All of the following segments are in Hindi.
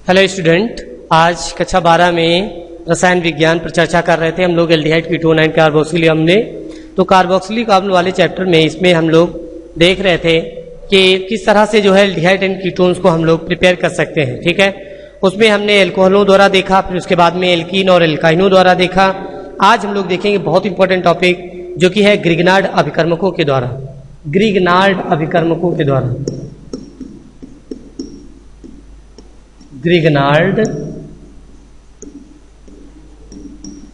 हेलो स्टूडेंट, आज कक्षा 12 में रसायन विज्ञान पर चर्चा कर रहे थे हम लोग एल्डिहाइड कीटोन एंड कार्बोक्सिलिक अम्ल। तो कार्बोक्सिलिक अम्ल वाले चैप्टर में इसमें हम लोग देख रहे थे कि किस तरह से जो है एल्डिहाइड एंड कीटोन्स को हम लोग प्रिपेयर कर सकते हैं। ठीक है, उसमें हमने एल्कोहलों द्वारा देखा, फिर उसके बाद में एल्कीन और एल्काइनों द्वारा देखा। आज हम लोग देखेंगे बहुत इंपॉर्टेंट टॉपिक जो कि है ग्रिग्नार्ड अभिकर्मकों के द्वारा। ग्रिग्नार्ड अभिकर्मकों के द्वारा, ग्रिग्नार्ड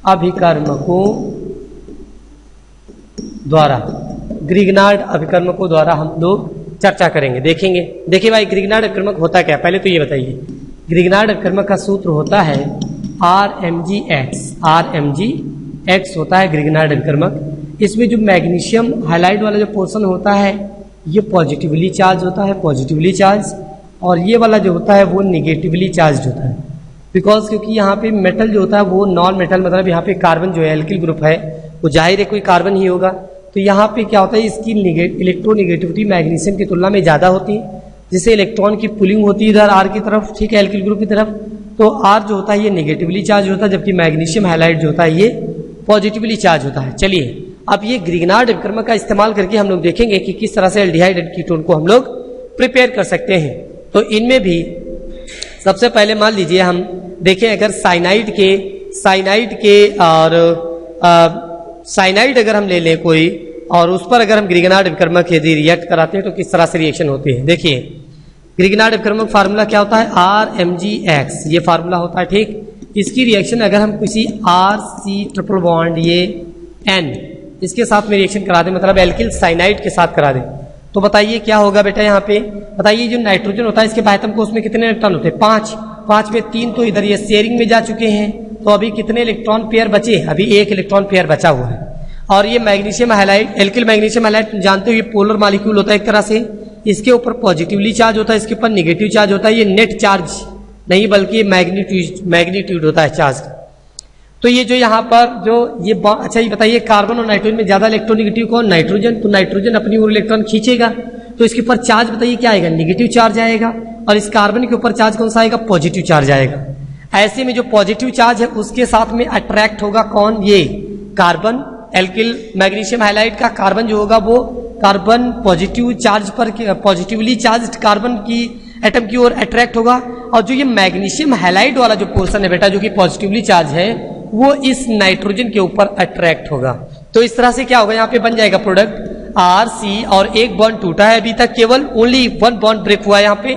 अभिकर्मकों द्वारा, ग्रिग्नार्ड अभिकर्मकों द्वारा हम लोग चर्चा करेंगे, देखेंगे। देखिए भाई, ग्रिग्नार्ड अभिकर्मक होता क्या, पहले तो ये बताइए। ग्रिग्नार्ड अभिकर्मक का सूत्र होता है RMgX। RMgX होता है ग्रिग्नार्ड अभिकर्मक। इसमें जो मैग्नीशियम हाइलाइट वाला जो पोर्शन होता है ये पॉजिटिवली चार्ज होता है, पॉजिटिवली चार्ज, और ये वाला जो होता है वो निगेटिवली चार्ज होता है। बिकॉज क्योंकि यहाँ पे मेटल जो होता है वो नॉन मेटल, मतलब यहाँ पे कार्बन जो है एल्किल ग्रुप है वो जाहिर है कोई कार्बन ही होगा। तो यहाँ पे क्या होता है, इसकी इलेक्ट्रोनेगेटिविटी मैग्नीशियम की तुलना में ज़्यादा होती है, जिससे इलेक्ट्रॉन की पुलिंग होती है इधर आर की तरफ, ठीक है, एल्किल ग्रुप की तरफ। तो आर जो होता है ये निगेटिवली चार्ज होता है, जबकि मैग्नीशियम हाइलाइट जो होता है ये पॉजिटिवली चार्ज होता है। चलिए अब ये ग्रिग्नार्ड अभिकर्मक का इस्तेमाल करके हम लोग देखेंगे कि किस तरह से एल्डिहाइड एंड कीटोन को हम लोग प्रिपेयर कर सकते हैं। तो इनमें भी सबसे पहले मान लीजिए हम देखें, अगर साइनाइड के और साइनाइड अगर हम ले लें कोई, और उस पर अगर हम ग्रिग्नार्ड अभिकर्मक यदि रिएक्ट कराते हैं तो किस तरह से रिएक्शन होती है। देखिए ग्रिग्नार्ड अभिकर्मक फार्मूला क्या होता है, RMgX, ये फार्मूला होता है। ठीक, इसकी रिएक्शन अगर हम किसी RC ट्रिपल बॉन्ड ये N इसके साथ में रिएक्शन करा दें, मतलब एल्किल साइनाइड के साथ करा दें, तो बताइए क्या होगा बेटा। यहाँ पे बताइए, जो नाइट्रोजन होता है इसके बाह्यतम कोश में कितने इलेक्ट्रॉन होते हैं, 5 में 3 तो इधर ये शेयरिंग में जा चुके हैं, तो अभी कितने इलेक्ट्रॉन पेयर बचे, अभी 1 इलेक्ट्रॉन पेयर बचा हुआ है। और ये magnesium highlight, alkyl magnesium highlight जानते हो ये पोलर मॉलिक्यूल होता है एक तरह से, इसके ऊपर पॉजिटिवली चार्ज होता है, इसके ऊपर निगेटिव चार्ज होता है। ये नेट चार्ज नहीं बल्कि ये मैग्नीट्यूड होता है चार्ज। तो ये जो यहाँ पर जो ये अच्छा ये बताइए, कार्बन और नाइट्रोजन में ज्यादा इलेक्ट्रोनेगेटिव कौन, नाइट्रोजन। तो नाइट्रोजन अपनी ओर इलेक्ट्रॉन खींचेगा, तो इसके ऊपर चार्ज बताइए क्या आएगा, निगेटिव चार्ज आएगा, और इस कार्बन के ऊपर चार्ज कौन सा आएगा, पॉजिटिव चार्ज आएगा। ऐसे में जो पॉजिटिव चार्ज है उसके साथ में अट्रैक्ट होगा कौन, ये कार्बन। एल्किल मैग्नीशियम हाइलाइट का कार्बन जो होगा वो कार्बन पॉजिटिव चार्ज पर, पॉजिटिवली चार्ज कार्बन की एटम की ओर अट्रैक्ट होगा, और जो ये मैग्नीशियम हाइलाइट वाला जो पोर्शन है बेटा जो कि पॉजिटिवली चार्ज है वो इस नाइट्रोजन के ऊपर अट्रैक्ट होगा। तो इस तरह से क्या होगा, यहाँ पे बन जाएगा प्रोडक्ट RC, और एक बॉन्ड टूटा है अभी तक, केवल ओनली 1 बॉन्ड ब्रेक हुआ है यहाँ पे,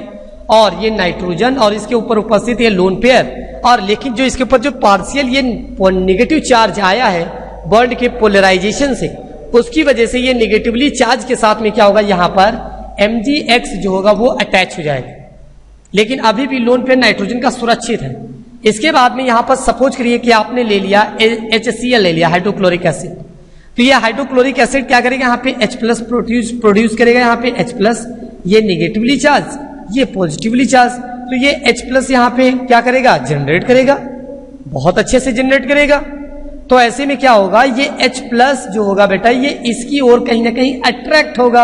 और ये नाइट्रोजन और इसके ऊपर उपस्थित है लोन पेयर। और लेकिन जो इसके ऊपर जो पार्शियल ये निगेटिव चार्ज आया है बॉन्ड के पोलराइजेशन से, उसकी वजह से ये निगेटिवली चार्ज के साथ में क्या होगा, यहाँ पर Mgx जो होगा वो अटैच हो जाएगा। लेकिन अभी भी लोन पेयर नाइट्रोजन का सुरक्षित है। इसके बाद में यहाँ पर सपोज करिए कि आपने ले लिया HCl ले लिया, हाइड्रोक्लोरिक एसिड। तो ये हाइड्रोक्लोरिक एसिड क्या करेगा, यहाँ पे H+ प्रोड्यूस करेगा, यहाँ पे H+, ये निगेटिवली चार्ज, ये पॉजिटिवली चार्ज। तो ये H+ यहाँ पे क्या करेगा, जनरेट करेगा, बहुत अच्छे से जनरेट करेगा। तो ऐसे में क्या होगा, ये H+ जो होगा बेटा ये इसकी ओर कहीं ना कहीं अट्रैक्ट होगा।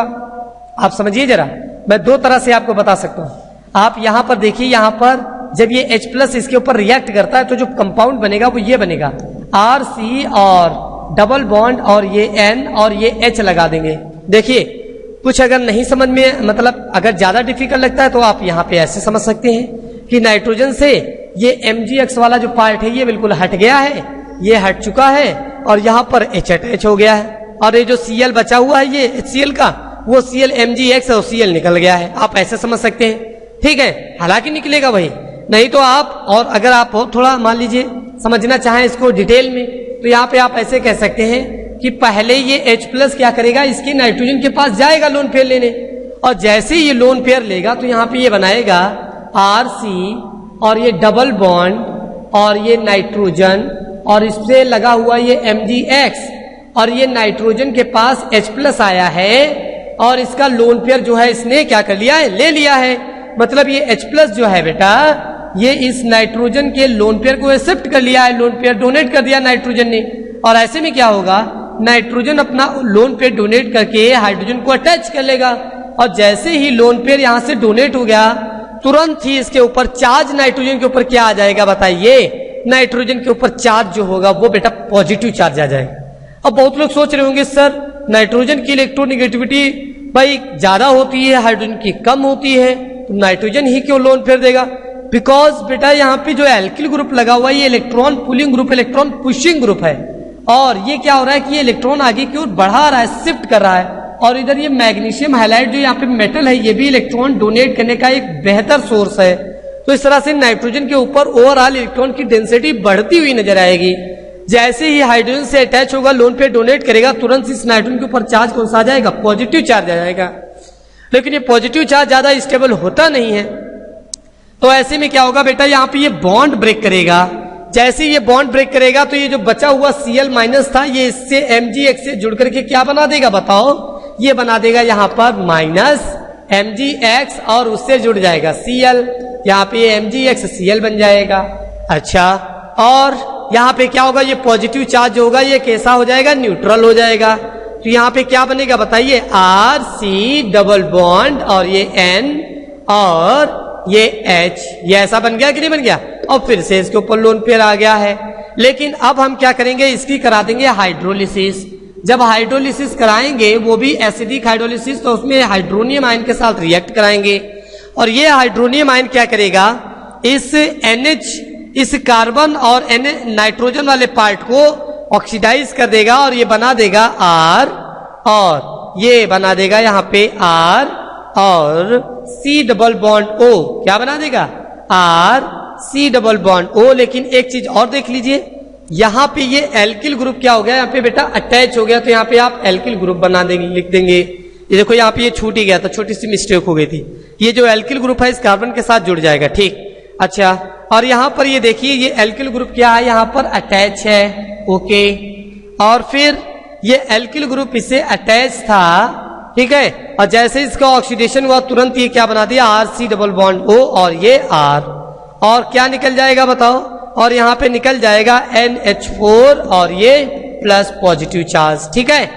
आप समझिए जरा, मैं 2 तरह से आपको बता सकता हूं। आप यहां पर देखिए, यहां पर जब ये H+ इसके ऊपर रिएक्ट करता है तो जो कंपाउंड बनेगा वो ये बनेगा, RC और डबल बॉन्ड और ये N और ये H लगा देंगे। देखिए कुछ अगर नहीं समझ में, मतलब अगर ज्यादा डिफिकल्ट लगता है तो आप यहाँ पे ऐसे समझ सकते हैं कि नाइट्रोजन से ये Mgx वाला जो पार्ट है ये बिल्कुल हट गया है, ये हट चुका है, और यहाँ पर H अटैच हो गया है, और ये जो Cl बचा हुआ है ये HCl का, वो Cl Mgx और Cl निकल गया है। आप ऐसे समझ सकते हैं, ठीक है। हालांकि निकलेगा वही, नहीं तो आप, और अगर आप थोड़ा मान लीजिए समझना चाहें इसको डिटेल में, तो यहाँ पे आप ऐसे कह सकते हैं कि पहले ये H+ क्या करेगा, इसके नाइट्रोजन के पास जाएगा लोन पेयर लेने, और जैसे ये लोन पेयर लेगा तो यहाँ पे ये बनाएगा RC और ये डबल बॉन्ड और ये नाइट्रोजन, और इससे लगा हुआ ये Mgx, और ये नाइट्रोजन के पास H+ आया है, और इसका लोन पेयर जो है इसने क्या कर लिया है, ले लिया है। मतलब ये H+ जो है बेटा ये इस नाइट्रोजन के लोन पेयर को एक्सेप्ट कर लिया है, लोन पेयर डोनेट कर दिया नाइट्रोजन ने। और ऐसे में क्या होगा, नाइट्रोजन अपना लोन पेयर डोनेट करके हाइड्रोजन को अटैच कर लेगा, और जैसे ही लोन पेयर यहां से डोनेट हो गया तुरंत ही इसके ऊपर चार्ज नाइट्रोजन के ऊपर क्या आ जाएगा बताइए, नाइट्रोजन के ऊपर चार्ज जो होगा वो बेटा पॉजिटिव चार्ज आ जाएगा। अब बहुत लोग सोच रहे होंगे सर नाइट्रोजन की इलेक्ट्रोनेगेटिविटी भाई ज्यादा होती है, हाइड्रोजन की कम होती है, तो नाइट्रोजन ही क्यों लोन फेर देगा? बिकॉज बेटा यहाँ पे जो एल्किल ग्रुप लगा हुआ है ये electron pulling group, electron pushing group है, और ये क्या हो रहा है कि ये इलेक्ट्रॉन आगे की ओर बढ़ा रहा है, शिफ्ट कर रहा है, और इधर ये मैग्नीशियम हैलाइड जो यहाँ पे मेटल है ये भी इलेक्ट्रॉन डोनेट करने का एक बेहतर सोर्स है। तो इस तरह से नाइट्रोजन के ऊपर ओवरऑल इलेक्ट्रॉन की डेंसिटी बढ़ती हुई नजर आएगी। जैसे ही हाइड्रोजन से अटैच होगा, लोन पे डोनेट करेगा, तुरंत इस नाइट्रोजन के ऊपर चार्ज कौन सा आ जाएगा? पॉजिटिव चार्ज आ जाएगा। लेकिन ये पॉजिटिव चार्ज ज्यादा स्टेबल होता नहीं है, तो ऐसे में क्या होगा बेटा, यहाँ पे ये बॉन्ड ब्रेक करेगा। जैसे ये बॉन्ड ब्रेक करेगा तो ये जो बचा हुआ Cl माइनस था ये इससे Mgx से जुड़ करके क्या बना देगा बताओ? ये बना देगा यहाँ पर माइनस Mgx और उससे जुड़ जाएगा Cl, यहाँ पे Mgx Cl बन जाएगा। अच्छा, और यहाँ पे क्या होगा, ये पॉजिटिव चार्ज होगा ये कैसा हो जाएगा? न्यूट्रल हो जाएगा। तो यहाँ पे क्या बनेगा बताइए? RC डबल बॉन्ड और ये N और ये H, ये ऐसा बन गया कि नहीं बन गया? और फिर से इसके ऊपर लोन पेयर आ गया है। लेकिन अब हम क्या करेंगे, इसकी करा देंगे हाइड्रोलिसिस। जब हाइड्रोलिसिस कराएंगे वो भी एसिडिक हाइड्रोलिसिस, तो उसमें हाइड्रोनियम आयन के साथ रिएक्ट कराएंगे, और ये हाइड्रोनियम आयन क्या करेगा, इस NH, इस कार्बन और नाइट्रोजन वाले पार्ट को ऑक्सीडाइज कर देगा और ये बना देगा R, और ये बना देगा यहाँ पे R और C डबल बॉन्ड O, क्या बना देगा? R C double bond O। लेकिन एक चीज और देख लीजिए, यहाँ पे ये एल्किल ग्रुप क्या हो गया, यहाँ पे बेटा अटैच हो गया, तो यहाँ पे आप एल्किल ग्रुप बना देंगे, लिख देंगे। ये देखो यहाँ पे ये छूट ही गया था, छोटी सी मिस्टेक हो गई थी। ये जो एल्किल ग्रुप है इस कार्बन के साथ जुड़ जाएगा, ठीक। अच्छा, और यहाँ पर ये देखिए ये एल्किल ग्रुप क्या है, यहाँ पर अटैच है, ओके। और फिर ये एल्किल ग्रुप इससे अटैच था, ठीक है, और जैसे इसका ऑक्सीडेशन हुआ तुरंत ये क्या बना दिया? RC डबल बॉन्ड O और ये R, और क्या निकल जाएगा बताओ? और यहाँ पे निकल जाएगा NH4 और ये प्लस पॉजिटिव चार्ज, ठीक है,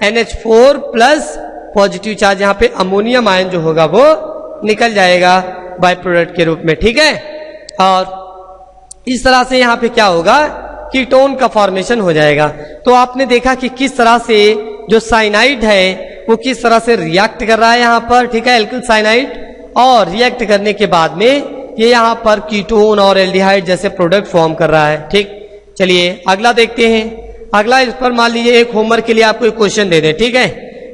NH4 प्लस पॉजिटिव चार्ज, यहाँ पे अमोनियम आयन जो होगा वो निकल जाएगा बाय प्रोडक्ट के रूप में, ठीक है। और इस तरह से यहाँ पे क्या होगा, कीटोन का फॉर्मेशन हो जाएगा। तो आपने देखा कि किस तरह से जो साइनाइड है वो किस तरह से रिएक्ट कर रहा है यहाँ पर, ठीक है, एल्किल साइनाइड, और रिएक्ट करने के बाद में ये यहाँ पर कीटोन और एल्डिहाइड जैसे प्रोडक्ट फॉर्म कर रहा है, ठीक। चलिए अगला देखते हैं। अगला इस पर मान लीजिए एक होमवर्क के लिए आपको एक क्वेश्चन दे दे, ठीक है,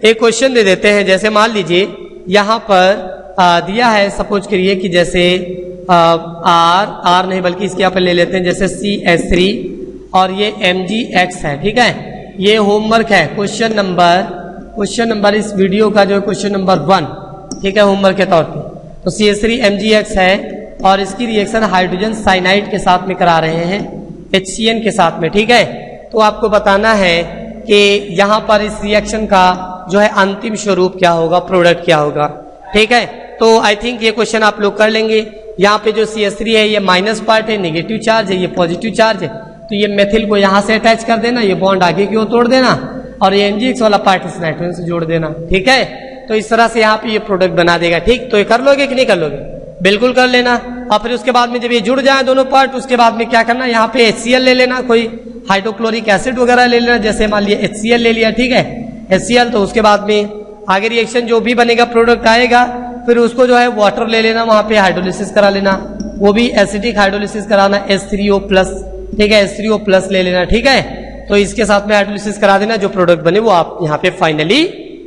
एक क्वेश्चन दे देते हैं। जैसे मान लीजिए यहाँ पर दिया है, सपोज करिए कि जैसे R नहीं बल्कि इसके यहाँ पर ले लेते हैं जैसे CH3 और ये Mgx है, ठीक है। ये होमवर्क है, क्वेश्चन नंबर इस वीडियो का जो है क्वेश्चन नंबर 1, ठीक है, होमवर्क के तौर पे। तो CH3 Mgx है और इसकी रिएक्शन हाइड्रोजन साइनाइड के साथ में करा रहे हैं, HCN के साथ में, ठीक है। तो आपको बताना है कि यहाँ पर इस रिएक्शन का जो है अंतिम स्वरूप क्या होगा, प्रोडक्ट क्या होगा, ठीक है। तो आई थिंक ये क्वेश्चन आप लोग कर लेंगे। यहाँ पे जो CH3 है ये माइनस पार्ट है, नेगेटिव चार्ज है, ये पॉजिटिव चार्ज है, तो ये मेथिल को यहाँ से अटैच कर देना, ये बॉन्ड आगे की ओर तोड़ देना, और ये Mgx वाला पार्ट इस नाइट्रोजन से जोड़ देना, ठीक है। तो इस तरह से यहाँ पे ये प्रोडक्ट बना देगा, ठीक। तो ये कर लोगे कि नहीं कर लोगे? बिल्कुल कर लेना। और फिर उसके बाद में जब ये जुड़ जाए दोनों पार्ट, उसके बाद में क्या करना, यहाँ पे HCl ले लेना, कोई हाइड्रोक्लोरिक एसिड वगैरह ले लेना, जैसे मान लिया HCl ले लिया, ठीक है, HCl। तो उसके बाद में आगे रिएक्शन जो भी बनेगा, प्रोडक्ट आएगा, फिर उसको जो है वाटर ले लेना, वहां पे हाइड्रोलिसिस करा लेना, वो भी एसिडिक हाइड्रोलिसिस कराना, H3O+, ठीक है, H3O+ ले लेना, ठीक है। तो इसके साथ में हाइड्रोलिसिस करा देना, जो प्रोडक्ट बने वो आप यहाँ पे फाइनली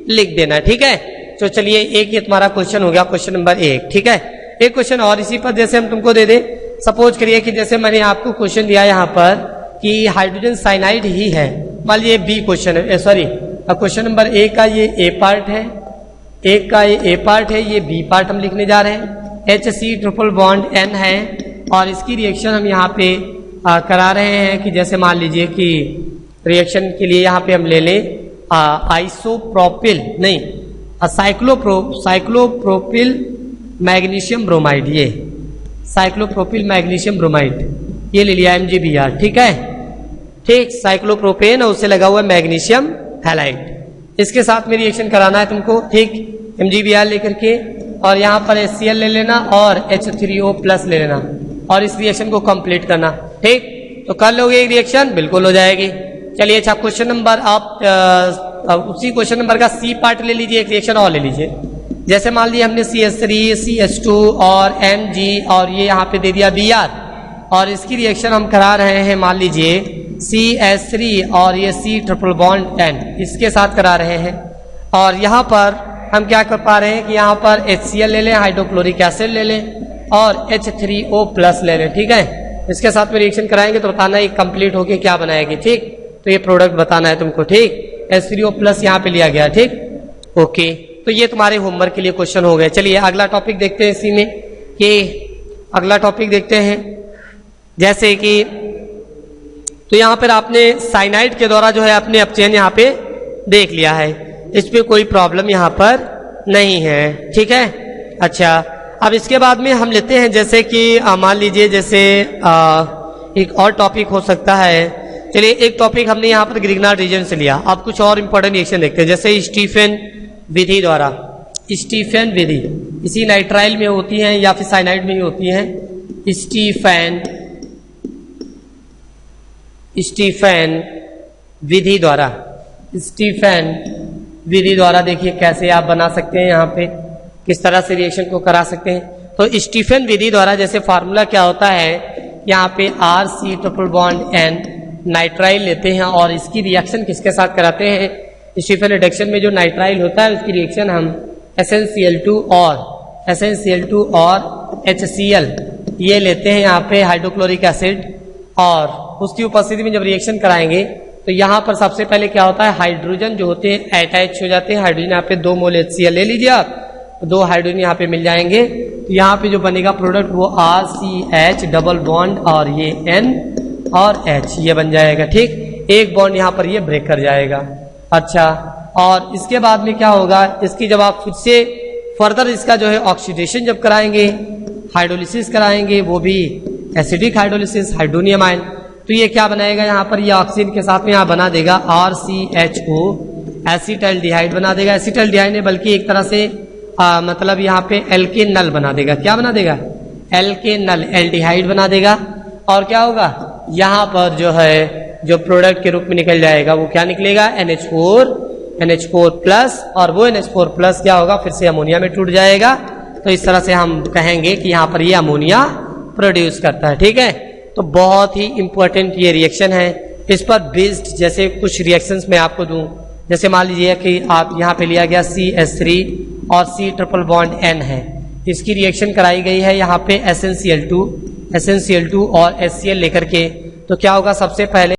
लिख देना, ठीक है। तो चलिए एक ये तुम्हारा क्वेश्चन हो गया, क्वेश्चन नंबर 1, ठीक है। एक क्वेश्चन और इसी पर जैसे हम तुमको दे दे, सपोज करिए कि जैसे मैंने आपको क्वेश्चन दिया यहाँ पर कि हाइड्रोजन साइनाइड ही है, मान लीजिए बी क्वेश्चन है, सॉरी क्वेश्चन नंबर 1 का ये ए पार्ट है, एक का ये ए पार्ट है, ये बी पार्ट हम लिखने जा रहे हैं। HC ट्रिपल बॉन्ड N है और इसकी रिएक्शन हम यहाँ पे करा रहे हैं कि जैसे मान लीजिए कि रिएक्शन के लिए यहाँ पे हम ले लें आइसोप्रोपिल नहीं साइक्लोप्रोपिल मैग्नीशियम ब्रोमाइड, ये साइक्लोप्रोपिल मैग्नीशियम ब्रोमाइड ये ले लिया MgBr, ठीक है, ठीक, साइक्लोप्रोपेन और उससे लगा हुआ है मैग्नीशियम हैलाइड, इसके साथ में रिएक्शन कराना है तुमको, ठीक, MgBr लेकर के, और यहाँ पर HCl ले लेना और H3O प्लस ले लेना और इस रिएक्शन को कंप्लीट करना। ठीक, तो कर लोगे एक रिएक्शन, बिल्कुल हो जाएगी। चलिए अच्छा, क्वेश्चन नंबर आप उसी क्वेश्चन नंबर का सी पार्ट ले लीजिए, एक रिएक्शन और ले लीजिए। जैसे मान लीजिए हमने CH3, CH2 और Mg और ये यहाँ पे दे दिया Br और इसकी रिएक्शन हम करा रहे हैं मान लीजिए CH3 और ये C ट्रिपल बॉन्ड N इसके साथ करा रहे हैं। और यहाँ पर हम क्या कर पा रहे हैं कि यहाँ पर HCl ले लें, हाइड्रोक्लोरिक एसिड ले लें और H3O प्लस ले लें। ठीक है, इसके साथ में रिएक्शन कराएंगे तो बताना ये कंप्लीट होके क्या बनाएगी। ठीक, तो ये प्रोडक्ट बताना है तुमको। ठीक, H3O प्लस यहाँ पे लिया गया। ठीक, ओके, तो ये तुम्हारे होमवर्क के लिए क्वेश्चन हो गए। चलिए अगला टॉपिक देखते हैं इसी में, कि अगला टॉपिक देखते हैं जैसे कि, तो यहाँ पर आपने साइनाइड के द्वारा जो है आपने अपचयन यहाँ पे देख लिया है, इस पे कोई प्रॉब्लम यहाँ पर नहीं है। ठीक है, अच्छा अब इसके बाद में हम लेते हैं जैसे कि मान लीजिए जैसे एक और टॉपिक हो सकता है। चलिए एक टॉपिक हमने यहाँ पर ग्रिग्नार्ड रीजन से लिया, अब कुछ और इंपॉर्टेंट रिएक्शन देखते हैं जैसे स्टीफन विधि द्वारा। स्टीफन विधि इसी नाइट्राइल में होती है या फिर साइनाइड में ही होती है। स्टीफन विधि द्वारा, स्टीफन विधि द्वारा देखिए कैसे आप बना सकते हैं, यहाँ पे किस तरह से रिएक्शन को करा सकते हैं। तो स्टीफन विधि द्वारा जैसे फार्मूला क्या होता है, यहाँ पे RC triple bond N nitrile लेते हैं और इसकी रिएक्शन किसके साथ कराते हैं, स्टीफन रिडक्शन में जो नाइट्राइल होता है उसकी रिएक्शन हम SnCl2 और HCl ये लेते हैं यहाँ पे हाइड्रोक्लोरिक एसिड, और उसकी उपस्थिति में जब रिएक्शन कराएंगे तो यहाँ पर सबसे पहले क्या होता है, हाइड्रोजन जो होते हैं अटैच हो जाते हैं। हाइड्रोजन यहाँ पे 2 मोल HCl ले लीजिए आप, 2 हाइड्रोजन यहाँ पे मिल जाएंगे। तो यहाँ पे जो बनेगा प्रोडक्ट वो RCH डबल बॉन्ड और ये N और H ये बन जाएगा। ठीक, एक बॉन्ड यहाँ पर ये ब्रेक कर जाएगा। अच्छा, और इसके बाद में क्या होगा, इसकी जब आप फिर से फर्दर इसका जो है ऑक्सीडेशन जब कराएंगे, हाइड्रोलिसिस कराएंगे, वो भी एसिडिक हाइड्रोलिसिस, हाइड्रोनियम आयन, तो ये क्या बनाएगा यहाँ पर, ये ऑक्सीजन के साथ में यहाँ बना देगा RCHO एसिटाल्डिहाइड बना देगा। एसिटाल्डिहाइड ने बल्कि एक तरह से मतलब यहाँ पे एल्केनल बना देगा। क्या बना देगा, एल्केनल, एल्डिहाइड बना देगा। और क्या होगा, यहाँ पर जो है जो प्रोडक्ट के रूप में निकल जाएगा वो क्या निकलेगा, NH4 प्लस, और वो NH4 प्लस क्या होगा, फिर से अमोनिया में टूट जाएगा। तो इस तरह से हम कहेंगे कि यहाँ पर ये अमोनिया प्रोड्यूस करता है। ठीक है, तो बहुत ही इंपॉर्टेंट ये रिएक्शन है। इस पर बेस्ड जैसे कुछ रिएक्शंस मैं आपको दूं, जैसे मान लीजिए कि आप यहाँ पे लिया गया CH3 और C ट्रिपल बॉन्ड N है, इसकी रिएक्शन कराई गई है यहाँ पे SnCl2 और HCl लेकर के। तो क्या होगा, सबसे पहले